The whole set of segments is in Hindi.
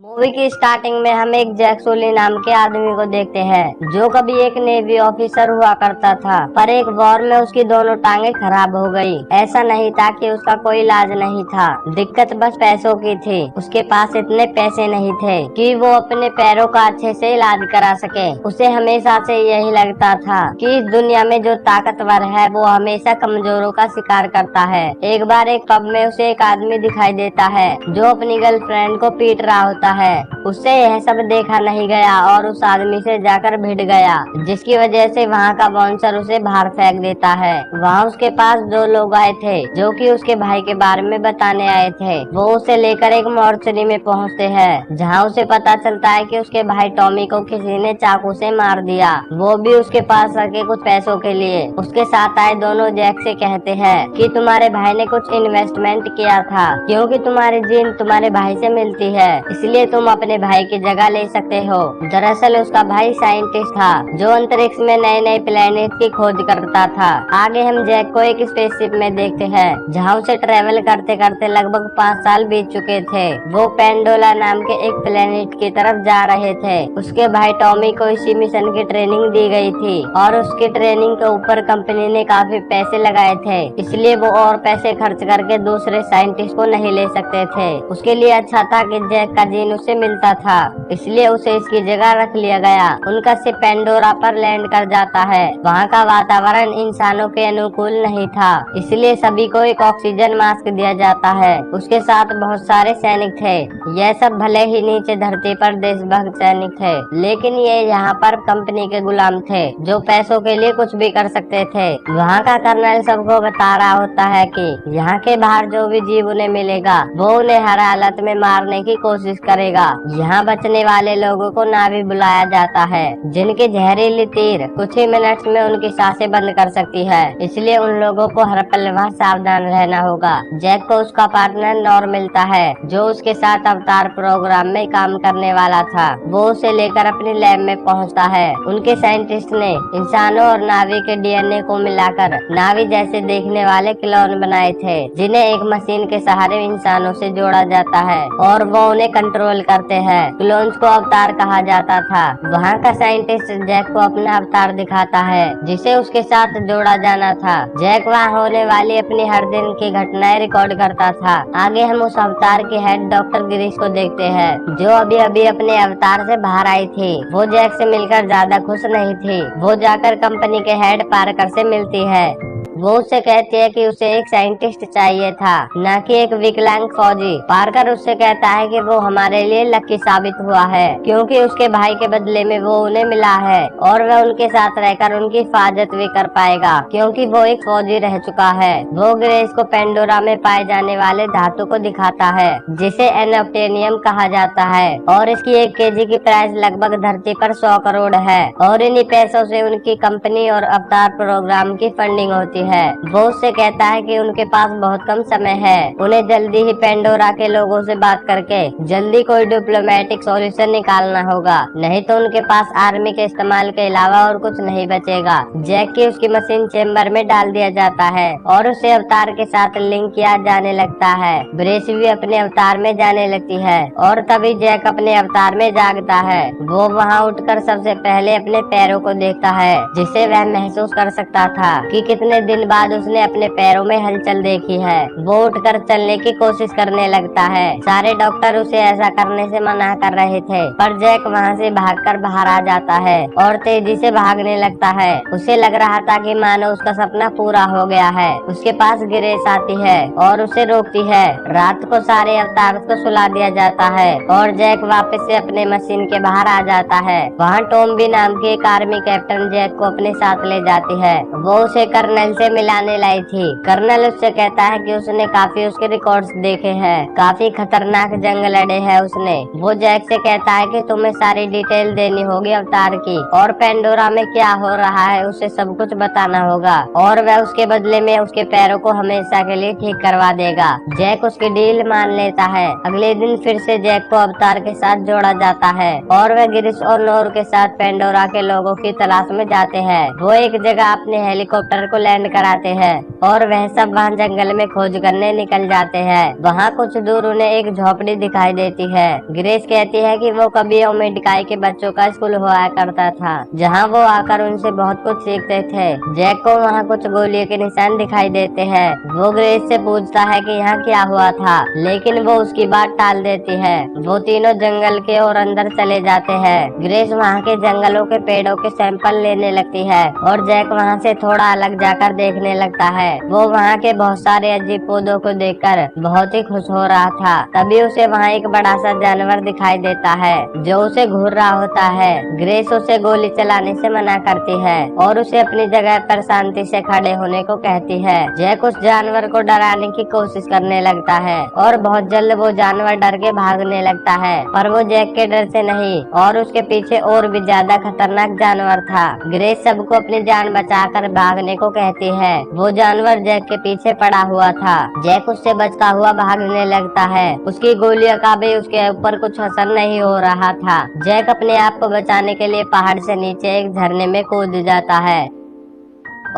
मूवी की स्टार्टिंग में हम एक जैक सोली नाम के आदमी को देखते हैं जो कभी एक नेवी ऑफिसर हुआ करता था, पर एक वॉर में उसकी दोनों टांगे खराब हो गई। ऐसा नहीं था कि उसका कोई इलाज नहीं था, दिक्कत बस पैसों की थी। उसके पास इतने पैसे नहीं थे कि वो अपने पैरों का अच्छे से इलाज करा सके। उसे हमेशा से यही लगता था कि इस दुनिया में जो ताकतवर है वो हमेशा कमजोरों का शिकार करता है। एक बार एक पब में उसे एक आदमी दिखाई देता है जो अपनी गर्लफ्रेंड को पीट रहा होता है। उससे यह सब देखा नहीं गया और उस आदमी से जाकर भिड़ गया, जिसकी वजह से वहाँ का बाउंसर उसे बाहर फेंक देता है। वहाँ उसके पास दो लोग आए थे जो कि उसके भाई के बारे में बताने आए थे। वो उसे लेकर एक मॉर्चरी में पहुँचते हैं, जहाँ उसे पता चलता है कि उसके भाई टॉमी को किसी ने चाकू से मार दिया, वो भी उसके पास आके कुछ पैसों के लिए। उसके साथ आए दोनों जैक से कहते हैं कि तुम्हारे भाई ने कुछ इन्वेस्टमेंट किया था, क्योंकि तुम्हारी जीन तुम्हारे भाई से मिलती है, इसलिए तुम अपने भाई की जगह ले सकते हो। दरअसल उसका भाई साइंटिस्ट था जो अंतरिक्ष में नए नए प्लेनेट की खोज करता था। आगे हम जैक को एक स्पेसशिप में देखते हैं, जहाँ उसे ट्रेवल करते करते लगभग 5 साल बीत चुके थे। वो पेंडोला नाम के एक प्लेनेट की तरफ जा रहे थे। उसके भाई टॉमी को इसी मिशन की ट्रेनिंग दी गई थी और उसकी ट्रेनिंग के ऊपर कंपनी ने काफी पैसे लगाए थे, इसलिए वो और पैसे खर्च करके दूसरे साइंटिस्ट को नहीं ले सकते थे। उसके लिए अच्छा था कि जैक का जीन उससे मिलता था, इसलिए उसे इसकी जगह रख लिया गया। उनका शिप पेंडोरा पर लैंड कर जाता है। वहाँ का वातावरण इंसानों के अनुकूल नहीं था, इसलिए सभी को एक ऑक्सीजन मास्क दिया जाता है। उसके साथ बहुत सारे सैनिक थे। यह सब भले ही नीचे धरती पर देशभक्त सैनिक थे, लेकिन ये यहाँ पर कंपनी के गुलाम थे जो पैसों के लिए कुछ भी कर सकते थे। वहाँ का कर्नल सबको बता रहा होता है कि यहाँ के बाहर जो भी जीव उन्हें मिलेगा वो उन्हें हर हालत में मारने की कोशिश करेगा। यहाँ बचने वाले लोगों को नावी बुलाया जाता है, जिनकी जहरीली तीर कुछ ही मिनट्स में उनकी सांसें बंद कर सकती है, इसलिए उन लोगों को हर पल वहाँ सावधान रहना होगा। जैक को उसका पार्टनर नॉर मिलता है जो उसके साथ अवतार प्रोग्राम में काम करने वाला था। वो उसे लेकर अपनी लैब में पहुँचता है। उनके साइंटिस्ट ने इंसानों और नावी के डीएनए को मिलाकर नावी जैसे देखने वाले क्लोन बनाए थे, जिन्हें एक मशीन के सहारे इंसानों से जोड़ा जाता है और वो उन्हें कंट्रोल करते हैं। क्लोन्स को अवतार कहा जाता था। वहाँ का साइंटिस्ट जैक को अपना अवतार दिखाता है जिसे उसके साथ जोड़ा जाना था। जैक वहाँ होने वाली अपनी हर दिन की घटनाएं रिकॉर्ड करता था। आगे हम उस अवतार के हेड डॉक्टर गिरीश को देखते हैं जो अभी अभी अपने अवतार से बाहर आई थी। वो जैक से मिलकर ज्यादा खुश नहीं थी। वो जाकर कंपनी के हेड पार्कर से मिलती है। वो उससे कहती है कि उसे एक साइंटिस्ट चाहिए था, न कि एक विकलांग फौजी। पार्कर उससे कहता है कि वो हमारे लिए लकी साबित हुआ है, क्योंकि उसके भाई के बदले में वो उन्हें मिला है और वह उनके साथ रहकर उनकी हिफाजत भी कर पाएगा, क्योंकि वो एक फौजी रह चुका है। वो ग्रेस को पेंडोरा में पाए जाने वाले धातु को दिखाता है जिसे एनोप्टेनियम कहा जाता है, और इसकी 1 केजी की प्राइस लगभग धरती पर 100 करोड़ है, और इन्हीं पैसों से उनकी कंपनी और अवतार प्रोग्राम की फंडिंग होती है। वो उससे कहता है कि उनके पास बहुत कम समय है, उन्हें जल्दी ही पेंडोरा के लोगों से बात करके जल्दी कोई डिप्लोमेटिक सॉल्यूशन निकालना होगा, नहीं तो उनके पास आर्मी के इस्तेमाल के अलावा और कुछ नहीं बचेगा। जैक की उसकी मशीन चेम्बर में डाल दिया जाता है और उसे अवतार के साथ लिंक किया जाने लगता है। ब्रेस भी अपने अवतार में जाने लगती है और तभी जैक अपने अवतार में जागता है। वो वहाँ उठकर सबसे पहले अपने पैरों को देखता है, जिसे वह महसूस कर सकता था कि कितने दिन बाद उसने अपने पैरों में हलचल देखी है। वो उठकर चलने की कोशिश करने लगता है। सारे डॉक्टर उसे ऐसा करने से मना कर रहे थे, पर जैक वहाँ से भागकर बाहर आ जाता है और तेजी से भागने लगता है। उसे लग रहा था कि मानो उसका सपना पूरा हो गया है। उसके पास ग्रेस आती है और उसे रोकती है। रात को सारे अवतार को सुला दिया जाता है और जैक वापस से अपने मशीन के बाहर आ जाता है। वहाँ टॉम्बी नाम की एक आर्मी कैप्टन जैक को अपने साथ ले जाती है। वो उसे कर्नल से मिलाने लाई थी। कर्नल उससे कहता है कि उसने काफी उसके रिकॉर्ड्स देखे हैं, काफी खतरनाक जंग लड़े हैं उसने। वो जैक से कहता है कि तुम्हें सारी डिटेल देनी होगी अवतार की, और पेंडोरा में क्या हो रहा है उसे सब कुछ बताना होगा, और वह उसके बदले में उसके पैरों को हमेशा के लिए ठीक करवा देगा। जैक उसकी डील मान लेता है। अगले दिन फिर से जैक को अवतार के साथ जोड़ा जाता है और वह गिरिश और नोर के साथ पेंडोरा के लोगों की तलाश में जाते हैं। वो एक जगह अपने हेलीकॉप्टर को लैंड कराते हैं और वह सब वहाँ जंगल में खोज करने निकल जाते हैं। वहाँ कुछ दूर उन्हें एक झोपड़ी दिखाई देती है। ग्रेस कहती है कि वो कभी ओमेटिकाई के बच्चों का स्कूल हुआ करता था, जहाँ वो आकर उनसे बहुत कुछ सीखते थे। जैक को वहाँ कुछ गोलियों के निशान दिखाई देते हैं। वो ग्रेस से पूछता है कि यहाँ क्या हुआ था, लेकिन वो उसकी बात टाल देती है। वो तीनों जंगल के और अंदर चले जाते हैं। ग्रेस वहाँ के जंगलों के पेड़ों के सैंपल लेने लगती है और जैक वहाँ से थोड़ा अलग जाकर देखने लगता है। वो वहाँ के बहुत सारे अजीब पौधों को देखकर बहुत ही खुश हो रहा था। तभी उसे वहाँ एक बड़ा सा जानवर दिखाई देता है जो उसे घूर रहा होता है। ग्रेस उसे गोली चलाने से मना करती है और उसे अपनी जगह पर शांति से खड़े होने को कहती है। जैक उस जानवर को डराने की कोशिश करने लगता है और बहुत जल्द वो जानवर डर के भागने लगता है, पर वो जैक के डर से नहीं और उसके पीछे और भी ज्यादा खतरनाक जानवर था। ग्रेस सबको अपनी जान बचाकर भागने को कहती है। वो जानवर जैक के पीछे पड़ा हुआ था। जैक उससे बचता हुआ भागने लगता है। उसकी गोलियों का भी उसके ऊपर कुछ असर नहीं हो रहा था। जैक अपने आप को बचाने के लिए पहाड़ से नीचे एक झरने में कूद जाता है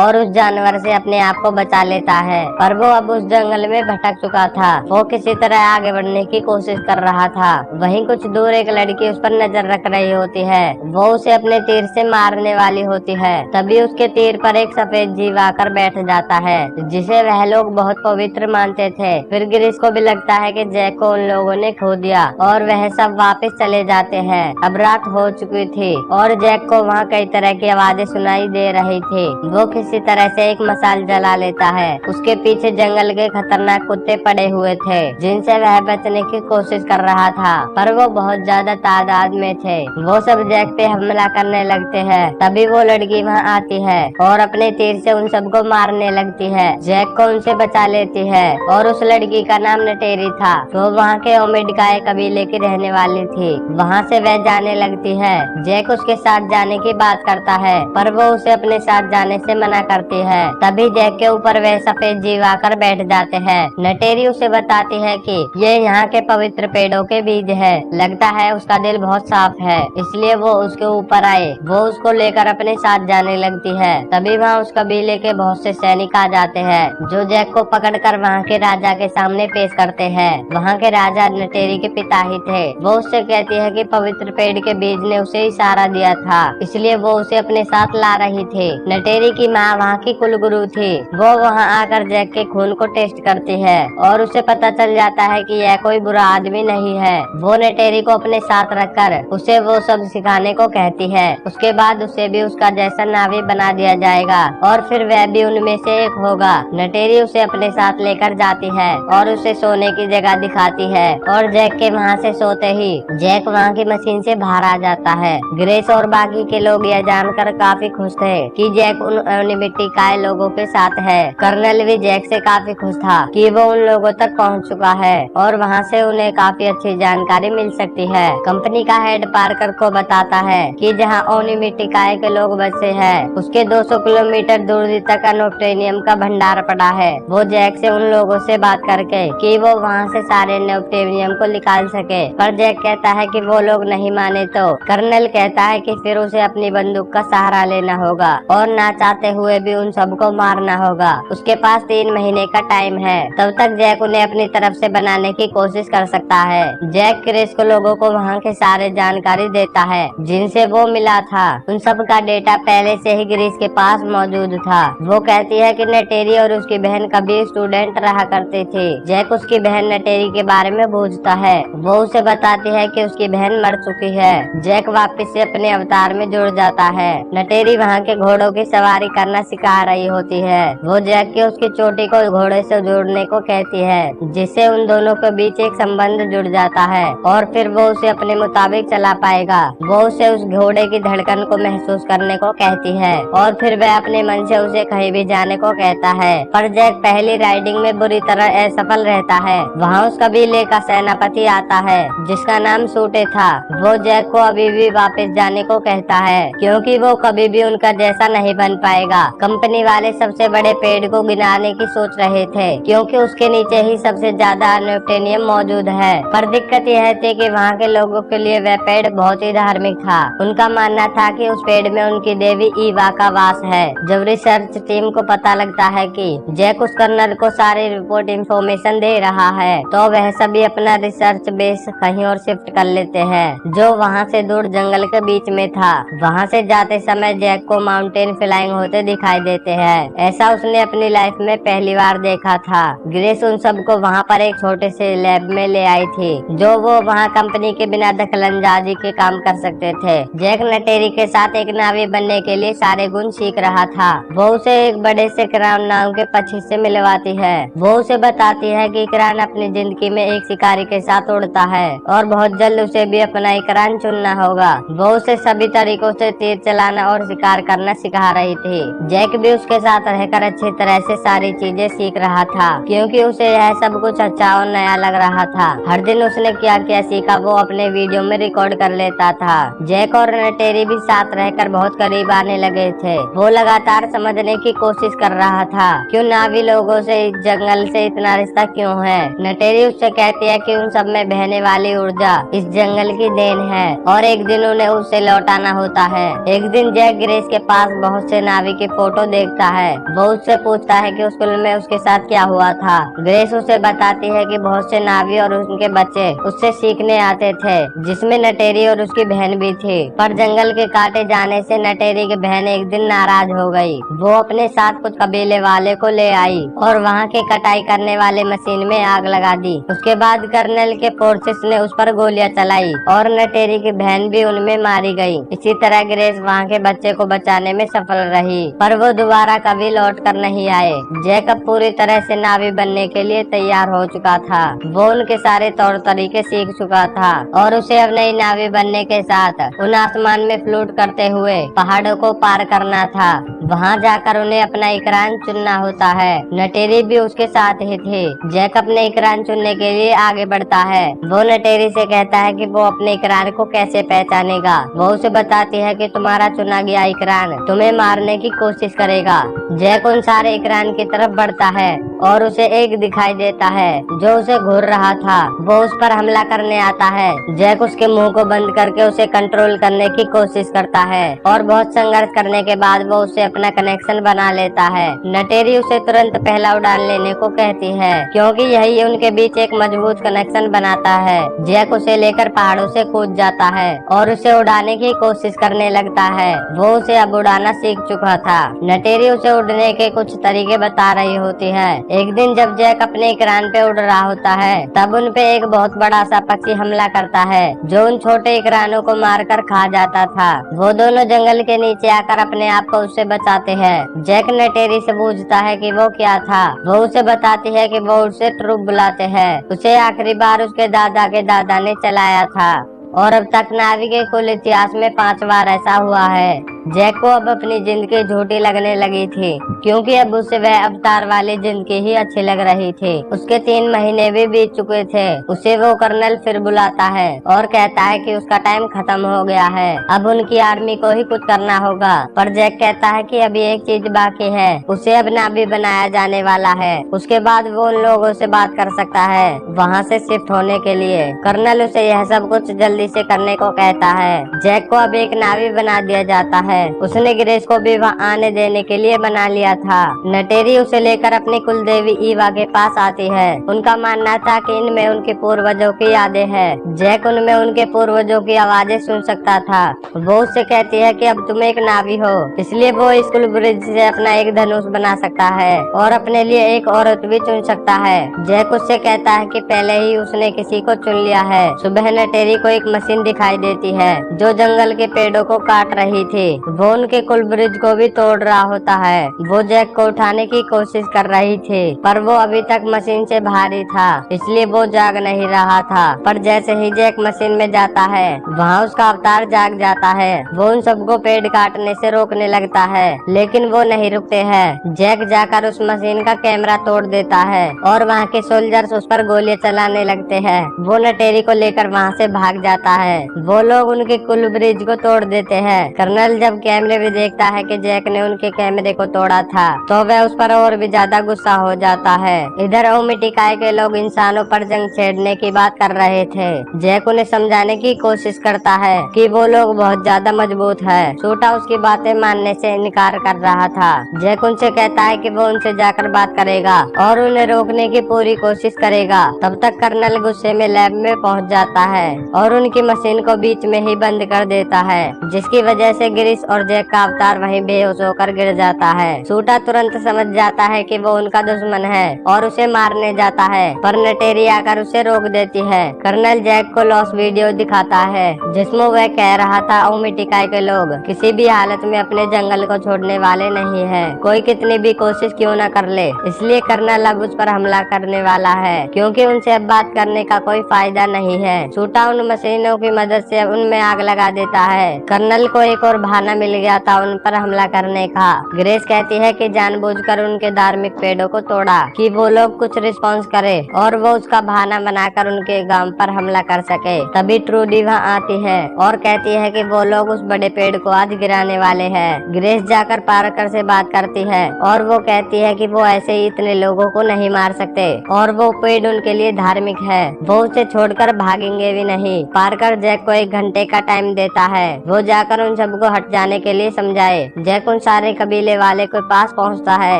और उस जानवर से अपने आप को बचा लेता है, पर वो अब उस जंगल में भटक चुका था। वो किसी तरह आगे बढ़ने की कोशिश कर रहा था। वहीं कुछ दूर एक लड़की उस पर नजर रख रही होती है। वो उसे अपने तीर से मारने वाली होती है। तभी उसके तीर पर एक सफेद जीव आकर बैठ जाता है, जिसे वह लोग बहुत पवित्र मानते थे। फिर ग्रेस को भी लगता है कि जैक को उन लोगों ने खो दिया और वह सब वापस चले जाते हैं। अब रात हो चुकी थी और जैक को वहाँ कई तरह की आवाजें सुनाई दे रही थी। वो किसी तरह से एक मसाल जला लेता है। उसके पीछे जंगल के खतरनाक कुत्ते पड़े हुए थे, जिनसे वह बचने की कोशिश कर रहा था, पर वो बहुत ज्यादा तादाद में थे। वो सब जैक पे हमला करने लगते हैं। तभी वो लड़की वहाँ आती है और अपने तीर से उन सबको मारने लगती है। जैक को उनसे बचा लेती है और उस लड़की का नाम नटेरी था। वो वहाँ के ओमेटिकाई कबीले की रहने वाली थी। वहाँ से वह जाने लगती है। जैक उसके साथ जाने की बात करता है, पर वो उसे अपने साथ जाने से मना करती है। तभी जैक के ऊपर वह सफेद जीव आकर बैठ जाते हैं। नटेरी उसे बताती है कि ये यहाँ के पवित्र पेड़ों के बीज है। लगता है उसका दिल बहुत साफ है, इसलिए वो उसके ऊपर आए। वो उसको लेकर अपने साथ जाने लगती है। तभी वहाँ उस कबीले के बहुत से सैनिक आ जाते हैं, जो जैक को पकड़कर वहाँ के राजा के सामने पेश करते हैं। वहाँ के राजा नटेरी के पिता ही थे। वो उससे कहती है कि पवित्र पेड़ के बीज ने उसे इशारा दिया था, इसलिए वो उसे अपने साथ ला रही थी। नटेरी की माँ वहाँ की कुलगुरु थी। वो वहाँ आकर जैक के खून को टेस्ट करती है और उसे पता चल जाता है कि यह कोई बुरा आदमी नहीं है। वो नटेरी को अपने साथ रखकर उसे वो सब सिखाने को कहती है। उसके बाद उसे भी उसका जैसा नावी बना दिया जाएगा और फिर वह भी उनमें से एक होगा। नटेरी उसे अपने साथ लेकर जाती है और उसे सोने की जगह दिखाती है और जैक के वहाँ से सोते ही जैक वहाँ की मशीन से बाहर आ जाता है। ग्रेस और बाकी के लोग यह जानकर काफी खुश थे कि जैक उन ओमेटिकाई लोगों के साथ है। कर्नल भी जैक से काफी खुश था कि वो उन लोगों तक पहुंच चुका है और वहां से उन्हें काफी अच्छी जानकारी मिल सकती है। कंपनी का हेड पार्कर को बताता है कि जहां ओमेटिकाई के लोग बसे हैं, उसके 200 किलोमीटर दूर तक अनोप्टेनियम का भंडार पड़ा है। वो जैक से उन लोगों से बात करके कि वो वहां से सारे नोप्टेनियम को निकाल सके, पर जैक कहता है कि वो लोग नहीं माने तो कर्नल कहता है कि फिर उसे अपनी बंदूक का सहारा लेना होगा और ना चाहते हुए भी उन सबको मारना होगा। उसके पास 3 महीने का टाइम है, तब तक जैक उन्हें अपनी तरफ से बनाने की कोशिश कर सकता है। जैक ग्रेस को लोगों को वहाँ के सारे जानकारी देता है जिनसे वो मिला था। उन सब का डेटा पहले से ही ग्रेस के पास मौजूद था। वो कहती है कि नटेरी और उसकी बहन कभी स्टूडेंट रहा करती थी। जैक उसकी बहन नटेरी के बारे में पूछता है। वो उसे बताती है कि उसकी बहन मर चुकी है। जैक वापस से अपने अवतार में जुड़ जाता है। नटेरी वहाँ के घोड़ों की सवारी करना सिखा रही होती है। वो जैक के उसकी चोटी को घोड़े से जोड़ने को कहती है, जिससे उन दोनों के बीच एक संबंध जुड़ जाता है और फिर वो उसे अपने मुताबिक चला पाएगा। वो उसे उस घोड़े की धड़कन को महसूस करने को कहती है और फिर वह अपने मन से उसे कहीं भी जाने को कहता है। पर जैक पहली राइडिंग में बुरी तरह असफल रहता है। वहाँ उस कबीले का सेनापति आता है जिसका नाम सूटे था। वो जैक को अभी भी वापस जाने को कहता है, क्योंकि वो कभी भी उनका जैसा नहीं बन पाएगा। था। कंपनी वाले सबसे बड़े पेड़ को गिनाने की सोच रहे थे क्योंकि उसके नीचे ही सबसे ज्यादा अनोटेनियम मौजूद है। पर दिक्कत यह थी कि वहाँ के लोगों के लिए वह पेड़ बहुत ही धार्मिक था। उनका मानना था कि उस पेड़ में उनकी देवी ईवा का वास है। जब रिसर्च टीम को पता लगता है कि जैक उस कर्नल को सारी रिपोर्ट इंफॉर्मेशन दे रहा है तो वह सभी अपना रिसर्च बेस कहीं और शिफ्ट कर लेते हैं जो वहाँ से दूर जंगल के बीच में था। वहाँ से जाते समय जैक को माउंटेन फ्लाइंग होते दिखाई देते हैं। ऐसा उसने अपनी लाइफ में पहली बार देखा था। ग्रेस उन सबको वहाँ पर एक छोटे से लैब में ले आई थी जो वो वहाँ कंपनी के बिना दखलंदाजी के काम कर सकते थे। जैक नटेरी के साथ एक नावी बनने के लिए सारे गुण सीख रहा था। वो उसे एक बड़े से क्राउन नाम के पक्षी से मिलवाती है। वो उसे बताती है कि क्राउन अपनी जिंदगी में एक शिकारी के साथ उड़ता है और बहुत जल्द उसे भी अपना एक क्राउन चुनना होगा। वो उसे सभी तरीकों से तीर चलाना और शिकार करना सिखा रही थी। जैक भी उसके साथ रहकर अच्छी तरह से सारी चीजें सीख रहा था क्योंकि उसे यह सब कुछ अच्छा और नया लग रहा था। हर दिन उसने क्या क्या सीखा वो अपने वीडियो में रिकॉर्ड कर लेता था। जैक और नटेरी भी साथ रहकर बहुत करीब आने लगे थे। वो लगातार समझने की कोशिश कर रहा था क्यों नावी लोगों से इस जंगल से इतना रिश्ता क्यों है। नटेरी उससे कहती है कि उन सब में बहने वाली ऊर्जा इस जंगल की देन है और एक दिन उन्हें उसे लौटाना होता है। एक दिन जैक ग्रेस के पास बहुत से नावी की फोटो देखता है। वो उससे पूछता है कि स्कूल में उसके साथ क्या हुआ था। ग्रेस उसे बताती है कि बहुत से नावी और उनके बच्चे उससे सीखने आते थे जिसमें नटेरी और उसकी बहन भी थी। पर जंगल के काटे जाने से नटेरी की बहन एक दिन नाराज हो गई। वो अपने साथ कुछ कबीले वाले को ले आई और वहाँ के कटाई करने वाले मशीन में आग लगा दी। उसके बाद कर्नल के फोर्सेस ने उस पर गोलियां चलाई और नटेरी की बहन भी उनमें मारी गई। इसी तरह ग्रेस वहाँ के बच्चे को बचाने में सफल रही पर वो दोबारा कभी लौट कर नहीं आए। जैकब पूरी तरह से नावी बनने के लिए तैयार हो चुका था। वो उनके सारे तौर तरीके सीख चुका था और उसे अब नई नावी बनने के साथ उन आसमान में फ्लूट करते हुए पहाड़ों को पार करना था। वहाँ जाकर उन्हें अपना इकरान चुनना होता है। नटेरी भी उसके साथ ही थी। जैक अपने इकरान चुनने के लिए आगे बढ़ता है। वो नटेरी से कहता है कि वो अपने इकरार को कैसे पहचानेगा। वो उसे बताती है कि तुम्हारा चुना गया इकरान तुम्हें मारने की कोशिश करेगा। जैक उन सारे इकरान की तरफ बढ़ता है और उसे एक दिखाई देता है जो उसे घूर रहा था। वो उस पर हमला करने आता है। जैक उसके मुंह को बंद करके उसे कंट्रोल करने की कोशिश करता है और बहुत संघर्ष करने के बाद वो उससे अपना कनेक्शन बना लेता है। नटेरी उसे तुरंत पहला उड़ान लेने को कहती है क्योंकि यही उनके बीच एक मजबूत कनेक्शन बनाता है। जैक उसे लेकर पहाड़ों से कूद जाता है और उसे उड़ाने की कोशिश करने लगता है। वो उसे अब उड़ाना सीख चुका था। नटेरी उसे उड़ने के कुछ तरीके बता रही होती है। एक दिन जब जैक अपने इकरान पे उड़ रहा होता है तब उन पे एक बहुत बड़ा सा पक्षी हमला करता है जो उन छोटे इकरानों को मारकर खा जाता था। वो दोनों जंगल के नीचे आकर अपने आप को उससे बचाते हैं। जैक नटेरी से पूछता है कि वो क्या था। वो उसे बताती है कि वो उसे ट्रूप बुलाते हैं। उसे आखिरी बार उसके दादा के दादा ने चलाया था और अब तक नावी के कुल इतिहास में 5 बार ऐसा हुआ है। जैक को अब अपनी जिंदगी झूठी लगने लगी थी क्योंकि अब उसे वह अवतार वाली जिंदगी ही अच्छी लग रही थी। उसके 3 महीने भी बीत चुके थे। उसे वो कर्नल फिर बुलाता है और कहता है कि उसका टाइम खत्म हो गया है, अब उनकी आर्मी को ही कुछ करना होगा। पर जैक कहता है कि अभी एक चीज बाकी है, उसे अब नावी बनाया जाने वाला है। उसके बाद वो उन लोगों से बात कर सकता है वहाँ से शिफ्ट होने के लिए। कर्नल उसे यह सब कुछ जल्दी से करने को कहता है। जैक को अब एक नावी बना दिया जाता है। उसने ग्रेस को भी वहाँ आने देने के लिए बना लिया था। नटेरी उसे लेकर अपनी कुल देवी ईवा के पास आती है। उनका मानना था कि इनमें उनके पूर्वजों की यादें हैं। जैक उनमें उनके पूर्वजों की आवाजें सुन सकता था। वो उससे कहती है कि अब तुम एक नावी हो, इसलिए वो स्कूल ब्रिज से अपना एक धनुष बना सकता है और अपने लिए एक औरत भी चुन सकता है। जैक उससे कहता है कि पहले ही उसने किसी को चुन लिया है। सुबह नटेरी को एक मशीन दिखाई देती है जो जंगल के पेड़ों को काट रही थी। वो उनके कुल ब्रिज को भी तोड़ रहा होता है। वो जैक को उठाने की कोशिश कर रही थी पर वो अभी तक मशीन से भारी था, इसलिए वो जाग नहीं रहा था। पर जैसे ही जैक मशीन में जाता है वहाँ उसका अवतार जाग जाता है। वो उन सबको पेड़ काटने से रोकने लगता है लेकिन वो नहीं रुकते हैं। जैक जाकर उस मशीन का कैमरा तोड़ देता है और वहाँ के सोल्जर्स उस पर गोलियां चलाने लगते हैं। वो नटेरी को लेकर वहाँ से भाग जाता है। वो लोग उनके कुल ब्रिज को तोड़ देते हैं। कर्नल जब जब कैमरे में देखता है कि जैक ने उनके कैमरे को तोड़ा था तो वह उस पर और भी ज्यादा गुस्सा हो जाता है। इधर ओमिटिकाई के लोग इंसानों पर जंग छेड़ने की बात कर रहे थे। जैक उन्हें समझाने की कोशिश करता है कि वो लोग बहुत ज्यादा मजबूत है। सूटा उसकी बातें मानने से इनकार कर रहा था। जैक उनसे कहता है कि वो उनसे जाकर बात करेगा और उन्हें रोकने की पूरी कोशिश करेगा। तब तक कर्नल गुस्से में लैब में पहुंच जाता है और उनकी मशीन को बीच में ही बंद कर देता है, जिसकी वजह से ग्रिस और जैक का अवतार वहीं बेहोश होकर गिर जाता है। सूटा तुरंत समझ जाता है कि वो उनका दुश्मन है और उसे मारने जाता है, पर नटेरी आकर उसे रोक देती है। कर्नल जैक को लॉस वीडियो दिखाता है जिसमें वह कह रहा था ओमिटिकाई के लोग किसी भी हालत में अपने जंगल को छोड़ने वाले नहीं है, कोई कितनी भी कोशिश क्यों न कर ले। इसलिए कर्नल अब उस पर हमला करने वाला है क्योंकि उनसे अब बात करने का कोई फायदा नहीं है। सूटा उन मशीनों की मदद से उनमें आग लगा देता है। कर्नल को एक और बहाना मिल गया था उन पर हमला करने का। ग्रेस कहती है कि जानबूझकर उनके धार्मिक पेड़ों को तोड़ा कि वो लोग कुछ रिस्पॉन्स करे और वो उसका बहाना बनाकर उनके गांव पर हमला कर सके। तभी ट्रूडी वहाँ आती है और कहती है कि वो लोग उस बड़े पेड़ को आज गिराने वाले हैं। ग्रेस जाकर पार्कर से बात करती है और वो कहती है कि वो ऐसे ही इतने लोगों को नहीं मार सकते और वो पेड़ उनके लिए धार्मिक है, वो उसे छोड़कर भागेंगे भी नहीं। पार्कर जैक को 1 घंटे का टाइम देता है, वो जाकर उन सबको हट जाने के लिए समझाए। जैक उन सारे कबीले वाले के पास पहुंचता है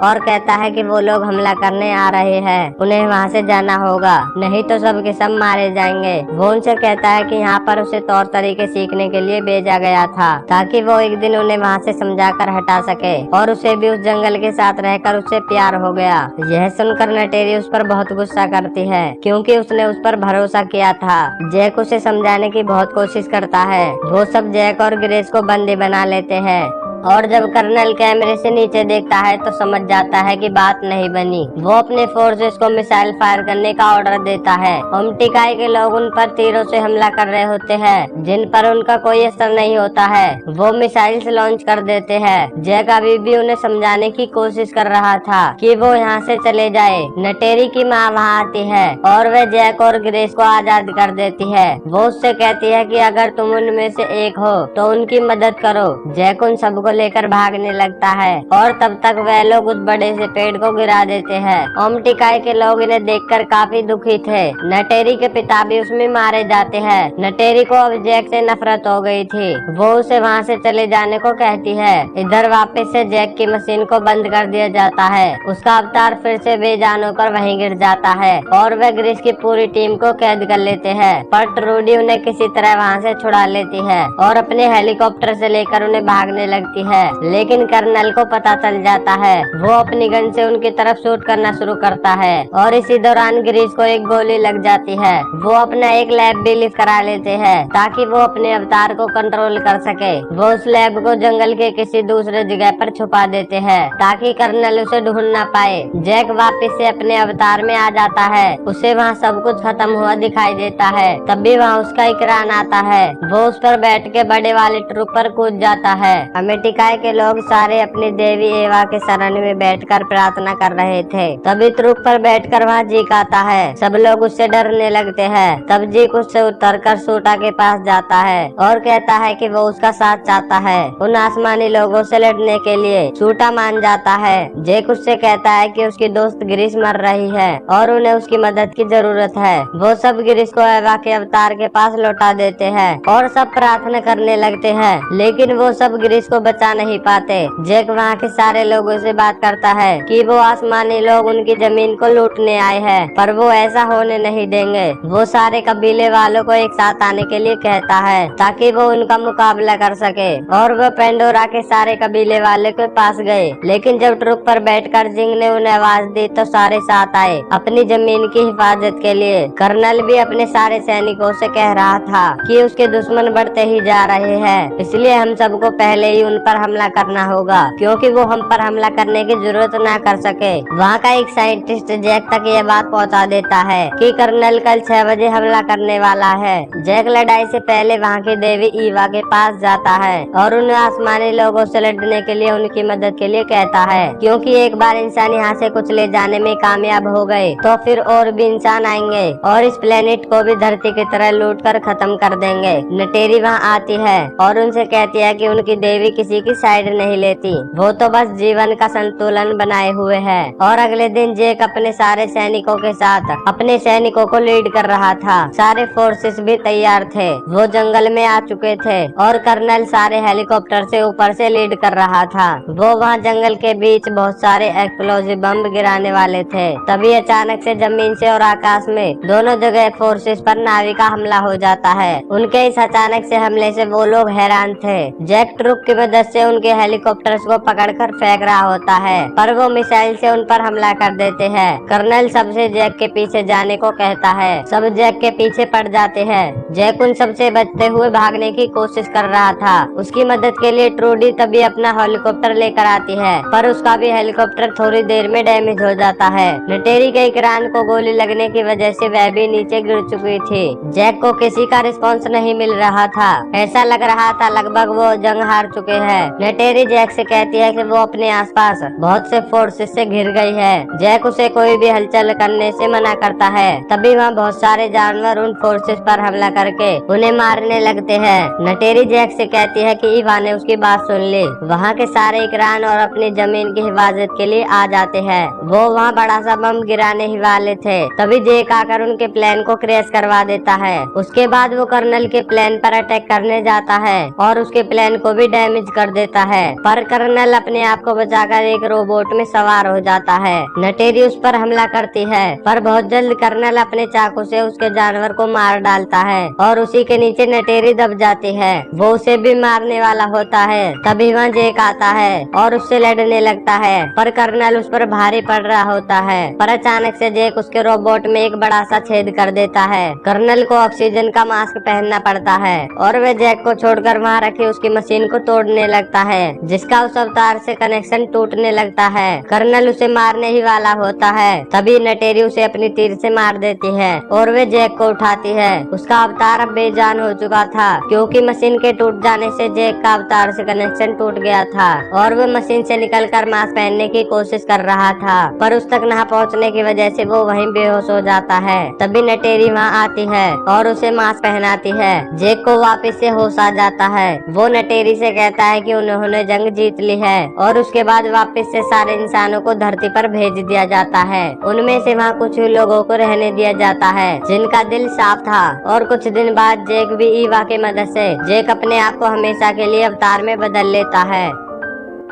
और कहता है कि वो लोग हमला करने आ रहे हैं, उन्हें वहां से जाना होगा, नहीं तो सब के सब मारे जाएंगे। वो उनसे कहता है कि यहाँ पर उसे तौर तरीके सीखने के लिए भेजा गया था ताकि वो एक दिन उन्हें वहाँ से समझाकर हटा सके और उसे भी उस जंगल के साथ रहकर उससे प्यार हो गया। यह सुनकर नटेरी उस पर बहुत गुस्सा करती है क्योंकि उसने उस पर भरोसा किया था। जैक उसे समझाने की बहुत कोशिश करता है। वो सब जैक और ग्रेस को बंदी बना लेते हैं और जब कर्नल कैमरे से नीचे देखता है तो समझ जाता है कि बात नहीं बनी। वो अपने फोर्सेस को मिसाइल फायर करने का ऑर्डर देता है। ओमिटिकाई के लोग उन पर तीरों से हमला कर रहे होते हैं जिन पर उनका कोई असर नहीं होता है। वो मिसाइल लॉन्च कर देते हैं। जैक अभी भी उन्हें समझाने की कोशिश कर रहा था कि वो यहाँ से चले जाए। नटेरी की माँ वहाँ आती है और वह जैक और ग्रेस को आजाद कर देती है। वो उससे कहती है कि अगर तुम उनमें से एक हो तो उनकी मदद करो। जैक उन सबको लेकर भागने लगता है और तब तक वह लोग उस बड़े से पेड़ को गिरा देते हैं। ओमिटिकाई के लोग इन्हें देखकर काफी दुखी थे। नटेरी के पिता भी उसमें मारे जाते हैं। नटेरी को अब जैक से नफरत हो गई थी। वो उसे वहाँ से चले जाने को कहती है। इधर वापस से जैक की मशीन को बंद कर दिया जाता है। उसका अवतार फिर से बेजान होकर वहीं गिर जाता है और वह ग्रिस की पूरी टीम को कैद कर लेते हैं, पर ट्रूडी उन्हें किसी तरह वहाँ से छुड़ा लेती है और अपने हेलीकॉप्टर से लेकर उन्हें भागने लगती है। लेकिन कर्नल को पता चल जाता है। वो अपनी गन से उनकी तरफ शूट करना शुरू करता है और इसी दौरान ग्रीस को एक गोली लग जाती है। वो अपना एक लैब भी लिफ्ट करा लेते हैं ताकि वो अपने अवतार को कंट्रोल कर सके। वो उस लैब को जंगल के किसी दूसरे जगह पर छुपा देते हैं ताकि कर्नल उसे ढूंढ ना पाए। जैक वापस से अपने अवतार में आ जाता है। उसे वहाँ सब कुछ खत्म हुआ दिखाई देता है। तब भी वहाँ उसका इकरान आता है। वो उस पर बैठ के बड़े वाले ट्रुक पर कूद जाता है। ओमिटिकाई के लोग सारे अपनी देवी एवा के शरण में बैठकर प्रार्थना कर रहे थे। तभी ट्रुक पर बैठकर वहाँ जीक आता है। सब लोग उससे डरने लगते हैं। तब जीक उससे उतरकर सूटा के पास जाता है और कहता है कि वो उसका साथ चाहता है उन आसमानी लोगों से लड़ने के लिए। सूटा मान जाता है। जैक उससे कहता है कि उसकी दोस्त ग्रीस मर रही है और उन्हें उसकी मदद की जरूरत है। वो सब ग्रीस को एवा के अवतार के पास लौटा देते हैं और सब प्रार्थना करने लगते हैं, लेकिन वो सब ग्रीस को बचा नहीं पाते। जैक वहाँ के सारे लोगों से बात करता है कि वो आसमानी लोग उनकी जमीन को लूटने आए हैं, पर वो ऐसा होने नहीं देंगे। वो सारे कबीले वालों को एक साथ आने के लिए कहता है ताकि वो उनका मुकाबला कर सके और वो पेंडोरा के सारे कबीले वाले के पास गए। लेकिन जब ट्रुक पर बैठकर जिंग ने उन्हें आवाज दी तो सारे साथ आए अपनी जमीन की हिफाजत के लिए। कर्नल भी अपने सारे सैनिकों से कह रहा था कि उसके दुश्मन बढ़ते ही जा रहे हैं, इसलिए हम सबको पहले ही उन पर हमला करना होगा क्योंकि वो हम पर हमला करने की जरूरत ना कर सके। वहाँ का एक साइंटिस्ट जैक तक ये बात पहुँचा देता है कि कर्नल कल 6 बजे हमला करने वाला है। जैक लड़ाई से पहले वहाँ की देवी ईवा के पास जाता है और उन्हें आसमानी लोगों से लड़ने के लिए उनकी मदद के लिए कहता है, क्योंकि एक बार इंसान यहाँ से कुछ ले जाने में कामयाब हो गए तो फिर और भी इंसान आएंगे और इस प्लेनेट को भी धरती की तरह लूट कर खत्म कर देंगे। नटेरी वहाँ आती है और उनसे कहती है कि उनकी देवी किसी किसी की साइड नहीं लेती, वो तो बस जीवन का संतुलन बनाए हुए है। और अगले दिन जैक अपने सारे सैनिकों के साथ अपने सैनिकों को लीड कर रहा था। सारे फोर्सेस भी तैयार थे, वो जंगल में आ चुके थे और कर्नल सारे हेलीकॉप्टर से ऊपर से लीड कर रहा था। वो वहाँ जंगल के बीच बहुत सारे एक्सप्लोजिव बम गिराने वाले थे। तभी अचानक से जमीन से और आकाश में दोनों जगह फोर्सेस पर नावी का हमला हो जाता है। उनके इस अचानक से हमले से वो लोग हैरान थे। जैक ट्रुप की मदद से उनके हेलीकॉप्टर्स को पकड़कर फेंक रहा होता है, पर वो मिसाइल से उन पर हमला कर देते हैं। कर्नल सबसे जैक के पीछे जाने को कहता है। सब जैक के पीछे पड़ जाते हैं। जैक उन सबसे बचते हुए भागने की कोशिश कर रहा था। उसकी मदद के लिए ट्रूडी तभी अपना हेलीकॉप्टर लेकर आती है, पर उसका भी हेलीकॉप्टर थोड़ी देर में डैमेज हो जाता है। नटेरी के इकरान को गोली लगने की वजह से वह भी नीचे गिर चुकी थी। जैक को किसी का रिस्पॉन्स नहीं मिल रहा था। ऐसा लग रहा था लगभग वो जंग हार चुके हैं। नटेरी जैक से कहती है कि वो अपने आसपास बहुत से फोर्सेस से घिर गई है। जैक उसे कोई भी हलचल करने से मना करता है। तभी वहाँ बहुत सारे जानवर उन फोर्सेस पर हमला करके उन्हें मारने लगते हैं। नटेरी जैक से कहती है कि ईवा ने उसकी बात सुन ली। वहाँ के सारे इकरान और अपनी जमीन की हिफाजत के लिए आ जाते हैं। वो वहाँ बड़ा सा बम गिराने ही वाले थे, तभी जैक आकर उनके प्लेन को क्रैश करवा देता है। उसके बाद वो कर्नल के प्लेन पर अटैक करने जाता है और उसके प्लेन को भी डैमेज कर देता है, पर कर्नल अपने आप को बचाकर एक रोबोट में सवार हो जाता है। नटेरी उस पर हमला करती है, पर बहुत जल्द कर्नल अपने चाकू से उसके जानवर को मार डालता है और उसी के नीचे नटेरी दब जाती है। वो उसे भी मारने वाला होता है। तभी वहाँ जैक आता है और उससे लड़ने लगता है, पर कर्नल उस पर भारी पड़ रहा होता है। पर अचानक से जैक उसके रोबोट में एक बड़ा सा छेद कर देता है। कर्नल को ऑक्सीजन का मास्क पहनना पड़ता है और वह जैक को छोड़कर वहाँ रखी उसकी मशीन को तोड़ने लगता है, जिसका उस अवतार से कनेक्शन टूटने लगता है। कर्नल उसे मारने ही वाला होता है। तभी नटेरी उसे अपनी तीर से मार देती है और वे जैक को उठाती है। उसका अवतार अब बेजान हो चुका था, क्योंकि मशीन के टूट जाने से जैक का अवतार से कनेक्शन टूट गया था और वह मशीन से निकलकर मास्क पहनने की कोशिश कर रहा था, पर उस तक न पहुंचने की वजह से वो वहीं बेहोश हो जाता है। तभी नटेरी वहाँ आती है और उसे मास्क पहनाती है। जैक को वापस से होश आ जाता है। वो नटेरी से कहता है कि उन्होंने जंग जीत ली है और उसके बाद वापस से सारे इंसानों को धरती पर भेज दिया जाता है। उनमें से वहाँ कुछ लोगों को रहने दिया जाता है जिनका दिल साफ था। और कुछ दिन बाद जैक भी ईवा की मदद से जैक अपने आप को हमेशा के लिए अवतार में बदल लेता है।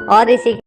और इसी